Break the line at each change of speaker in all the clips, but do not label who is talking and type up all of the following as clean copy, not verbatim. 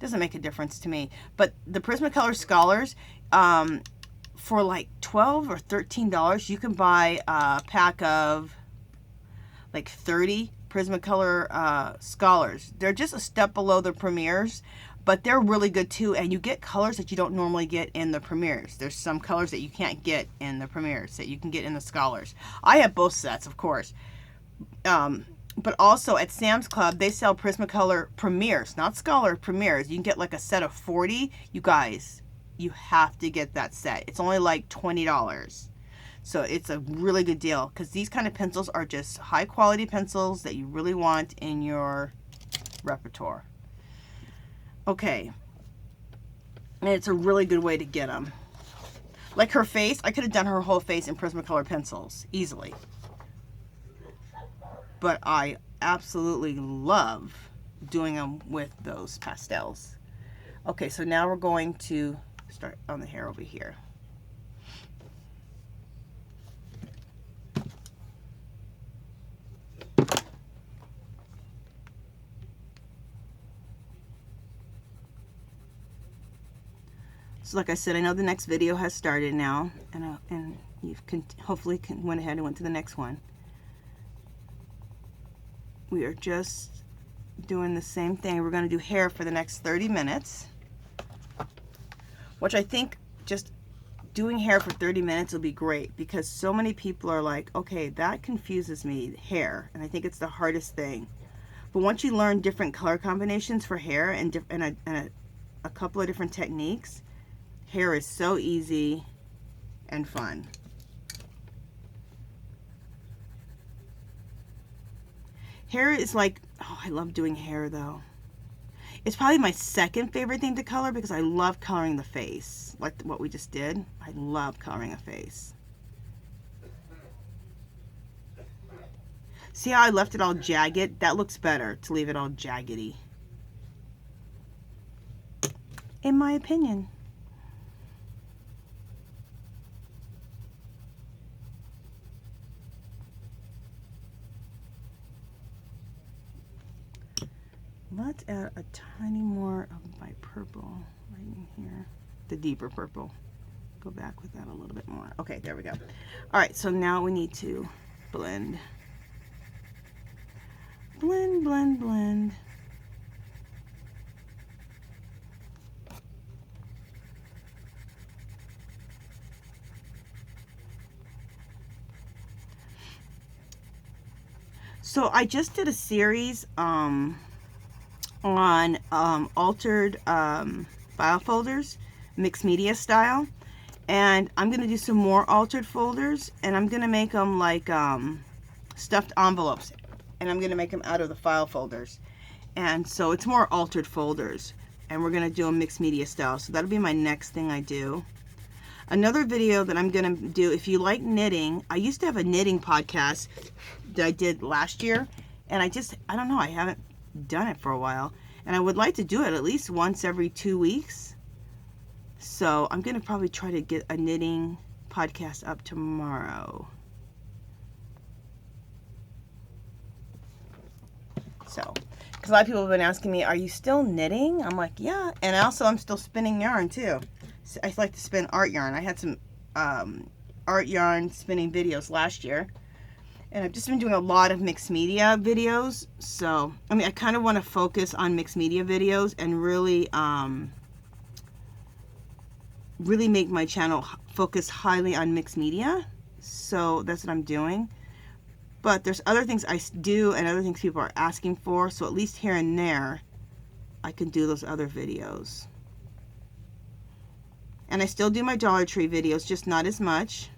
Doesn't make a difference to me. But the Prismacolor Scholars, for like $12 or $13, you can buy a pack of like 30 Prismacolor Scholars. They're just a step below the Premiers, but they're really good too, and you get colors that you don't normally get in the Premiers. There's some colors that you can't get in the Premiers that you can get in the Scholars. I have both sets, of course. But also at Sam's Club, they sell Prismacolor Premiers, not Scholar Premiers. You can get like a set of 40. You guys, you have to get that set. It's only like $20. So it's a really good deal because these kind of pencils are just high quality pencils that you really want in your repertoire. Okay. And it's a really good way to get them. Like her face, I could have done her whole face in Prismacolor pencils easily. But I absolutely love doing them with those pastels. Okay, so now we're going to start on the hair over here. So like I said, I know the next video has started now, and you hopefully went ahead and went to the next one. We are just doing the same thing. We're going to do hair for the next 30 minutes, which I think just doing hair for 30 minutes will be great because so many people are like, okay, that confuses me, hair, and I think it's the hardest thing. But once you learn different color combinations for hair and a couple of different techniques, hair is so easy and fun. Hair is like, oh, I love doing hair though. It's probably my second favorite thing to color because I love coloring the face. Like what we just did. I love coloring a face. See how I left it all jagged? That looks better to leave it all jaggedy, in my opinion. Let's add a tiny more of my purple right in here. The deeper purple. Go back with that a little bit more. Okay, there we go. All right, so now we need to blend. Blend, blend, blend. So I just did a series on altered file folders, mixed media style, and I'm gonna do some more altered folders, and I'm gonna make them like stuffed envelopes, and I'm gonna make them out of the file folders, and so it's more altered folders, and we're gonna do a mixed media style. So that'll be my next thing I do. Another video that I'm gonna do, if you like knitting, I used to have a knitting podcast that I did last year, and I don't know, I haven't done it for a while, and I would like to do it at least once every 2 weeks. So I'm gonna probably try to get a knitting podcast up tomorrow. So, because a lot of people have been asking me, are you still knitting? I'm like, yeah, and also I'm still spinning yarn too. So I like to spin art yarn. I had some art yarn spinning videos last year. And I've just been doing a lot of mixed media videos. So, I mean, I kind of want to focus on mixed media videos and really, really make my channel focus highly on mixed media. So that's what I'm doing. But there's other things I do and other things people are asking for. So at least here and there, I can do those other videos. And I still do my Dollar Tree videos, just not as much.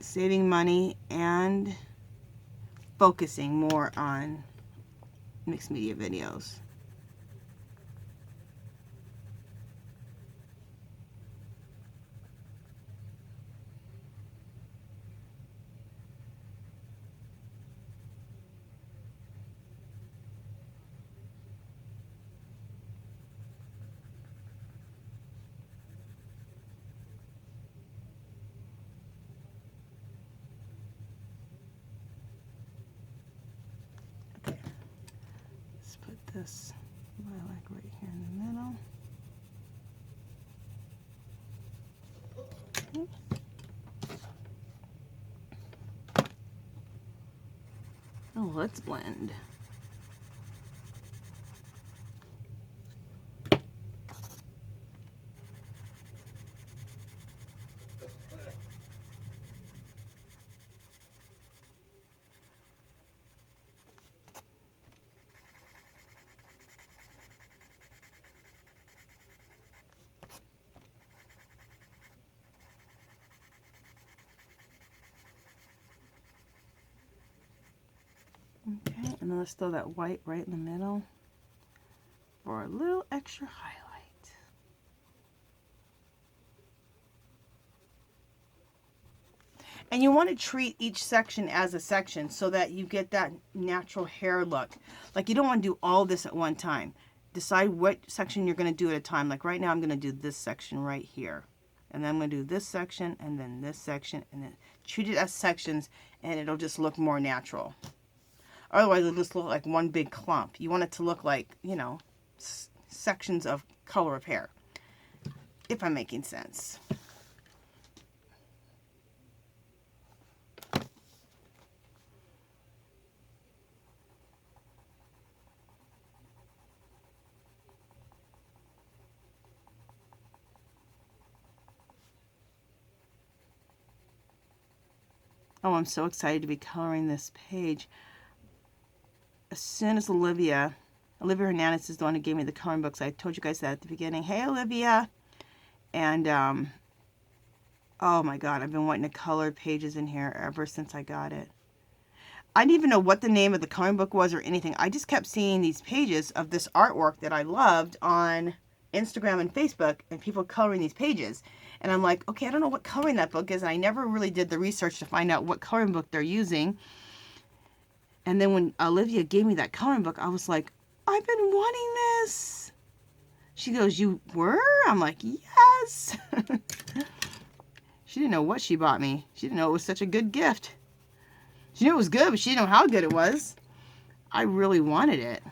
Saving money and focusing more on mixed media videos. Let's put this lilac right here in the middle. Oh, let's blend. Okay, and then let's throw that white right in the middle for a little extra highlight. And you want to treat each section as a section so that you get that natural hair look. Like, you don't want to do all this at one time. Decide what section you're going to do at a time. Like right now I'm going to do this section right here. And then I'm going to do this section and then this section, and then treat it as sections, and it'll just look more natural. Otherwise it'll just look like one big clump. You want it to look like, you know, sections of color of hair. If I'm making sense. Oh, I'm so excited to be coloring this page. As soon as Olivia Hernandez is the one who gave me the coloring books. I told you guys that at the beginning. Hey, Olivia. And, oh my God, I've been wanting to color pages in here ever since I got it. I didn't even know what the name of the coloring book was or anything. I just kept seeing these pages of this artwork that I loved on Instagram and Facebook, and people coloring these pages. And I'm like, okay, I don't know what coloring that book is. And I never really did the research to find out what coloring book they're using. And then when Olivia gave me that coloring book, I was like, I've been wanting this. She goes, you were? I'm like, yes. She didn't know what she bought me. She didn't know it was such a good gift. She knew it was good, but she didn't know how good it was. I really wanted it.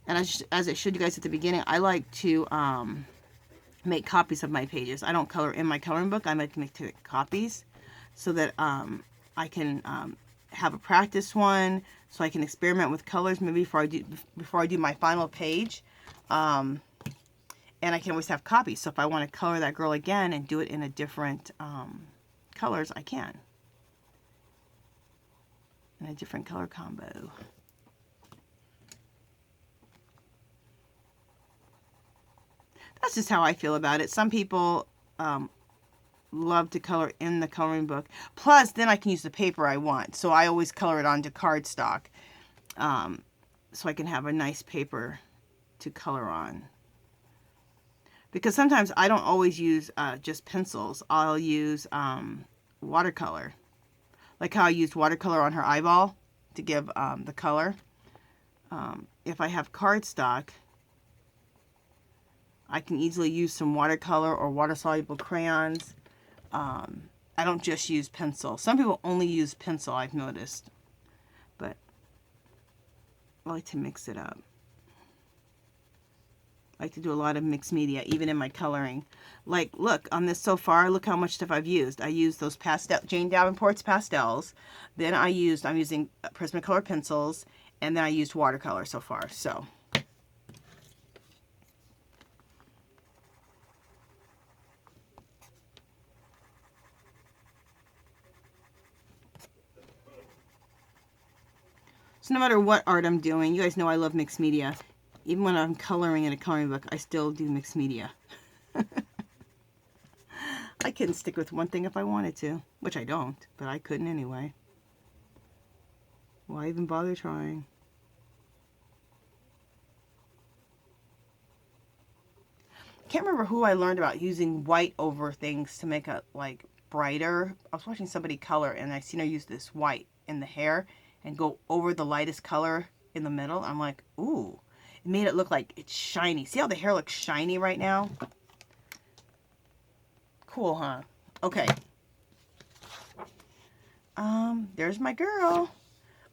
And as I showed you guys at the beginning, I like to make copies of my pages. I don't color in my coloring book. I like to make copies so that I can have a practice one, so I can experiment with colors maybe before I do my final page. And I can always have copies. So if I want to color that girl again and do it in a different colors, I can. In a different color combo. That's just how I feel about it. Some people love to color in the coloring book. Plus, then I can use the paper I want. So I always color it onto cardstock. So I can have a nice paper to color on. Because sometimes I don't always use just pencils. I'll use watercolor. Like how I used watercolor on her eyeball to give the color. If I have cardstock, I can easily use some watercolor or water-soluble crayons. I don't just use pencil. Some people only use pencil, I've noticed. But I like to mix it up. I like to do a lot of mixed media, even in my coloring. Like, look, on this so far, look how much stuff I've used. I used those Jane Davenport's pastels. Then I'm using Prismacolor pencils. And then I used watercolor so far, so... So no matter what art I'm doing, you guys know I love mixed media. Even when I'm coloring in a coloring book, I still do mixed media. I couldn't stick with one thing if I wanted to, which I don't, but I couldn't anyway. Why even bother trying? Can't remember who I learned about using white over things to make it like brighter. I was watching somebody color and I seen her use this white in the hair and go over the lightest color in the middle. I'm like, ooh, it made it look like it's shiny. See how the hair looks shiny right now? Cool, huh? Okay. there's my girl.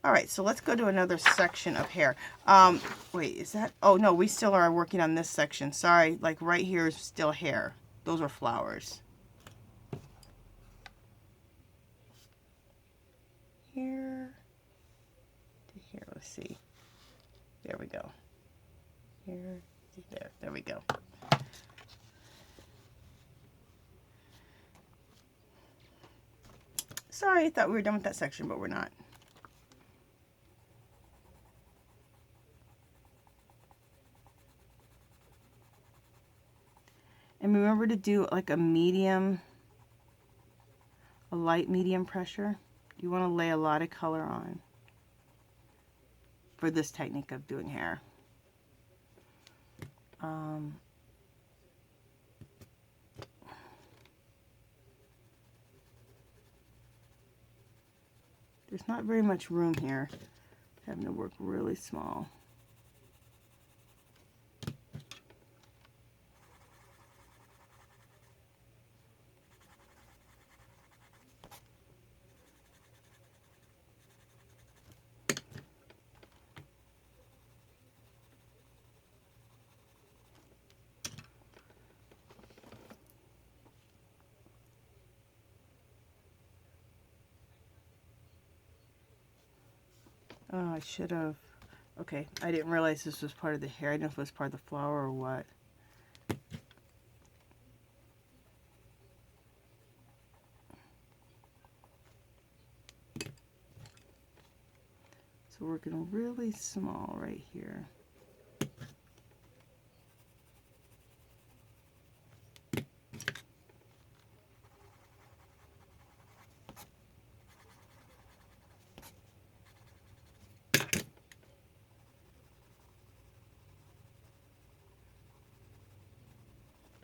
All right, so let's go to another section of hair. Wait, is that? Oh, no, we still are working on this section. Sorry, like right here is still hair. Those are flowers. Here to here, let's see. There we go. Here, there we go. Sorry, I thought we were done with that section, but we're not. And remember to do like a light medium pressure. You want to lay a lot of color on for this technique of doing hair. There's not very much room here. Having to work really small. Oh, I should have. Okay, I didn't realize this was part of the hair. I didn't know if it was part of the flower or what. So working really small right here.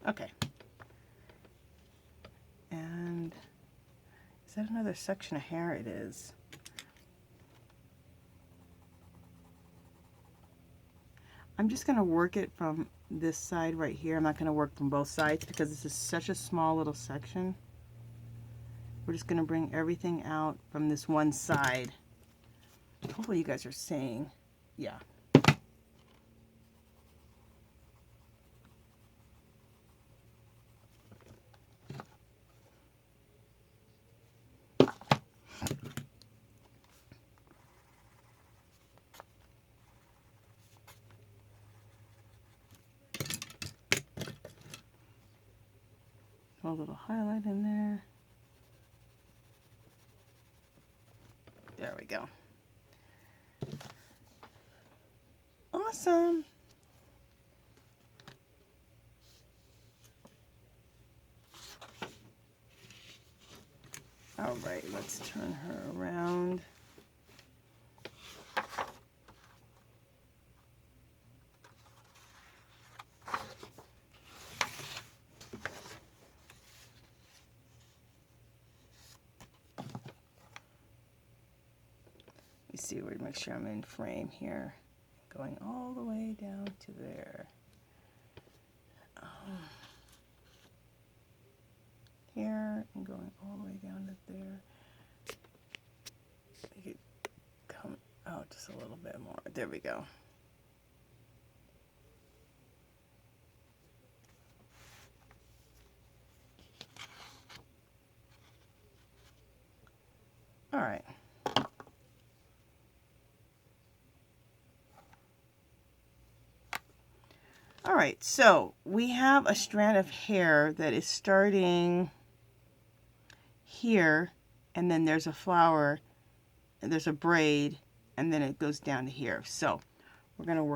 Okay. And is that another section of hair? It is. I'm just going to work it from this side right here. I'm not going to work from both sides because this is such a small little section. We're just going to bring everything out from this one side. Hopefully you guys are seeing. Yeah. A little highlight in there. There we go. Awesome. All right, let's turn her around. You see, we're make sure I'm in frame here, going all the way down to there. Here and going all the way down to there. Make it come out just a little bit more. There we go. All right. All right, so we have a strand of hair that is starting here, and then there's a flower, and there's a braid, and then it goes down to here. So we're going to work